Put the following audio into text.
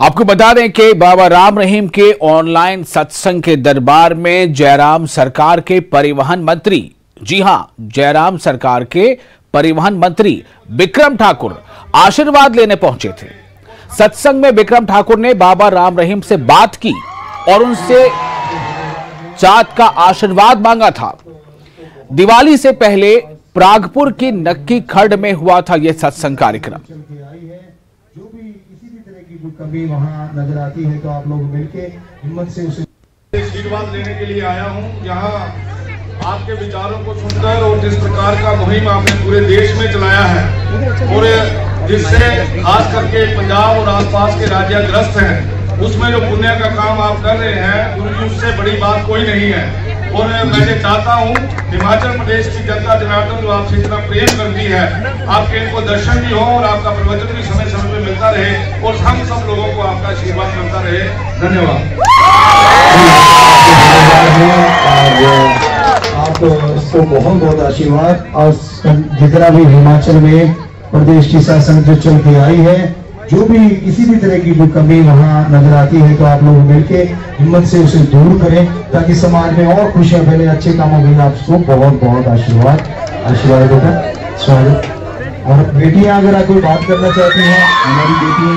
आपको बता दें कि बाबा राम रहीम के ऑनलाइन सत्संग के दरबार में जयराम सरकार के परिवहन मंत्री, जी हां, जयराम सरकार के परिवहन मंत्री बिक्रम ठाकुर आशीर्वाद लेने पहुंचे थे। सत्संग में बिक्रम ठाकुर ने बाबा राम रहीम से बात की और उनसे चाँद का आशीर्वाद मांगा था। दिवाली से पहले प्रागपुर की नक्की खड्ड में हुआ था यह सत्संग कार्यक्रम। जो भी किसी भी तरह की कोई कमी वहां नजर आती है तो आप लोग मिलके हिम्मत से उसे आशीर्वाद लेने के लिए आया हूं। यहाँ आपके विचारों को सुनकर और जिस प्रकार का मुहिम आपने पूरे देश में चलाया है और जिससे खास करके पंजाब और आसपास के राज्य ग्रस्त हैं, उसमें जो पुण्य का काम आप कर रहे हैं उनकी उससे बड़ी बात कोई नहीं है। और मैं चाहता हूं हिमाचल प्रदेश की जनता जनार्दन जो आपसे इतना प्रेम करती है, आपके इनको दर्शन भी हो और आपका प्रवचन भी समय समय पे मिलता रहे और हम सब लोगों को आपका आशीर्वाद मिलता रहे। धन्यवाद। आपको बहुत बहुत आशीर्वाद। और जितना भी हिमाचल में प्रदेश की शासन जो चल के आई है, जो भी किसी भी तरह की कोई कमी वहाँ नजर आती है तो आप लोग मिलके हिम्मत से उसे दूर करें ताकि समाज में और खुशियां फैले, अच्छे कामों के लिए आपको बहुत बहुत आशीर्वाद। आशीर्वाद बेटा, स्वागत। और बेटियां अगर आप कोई बात करना चाहती हैं, हमारी बेटियां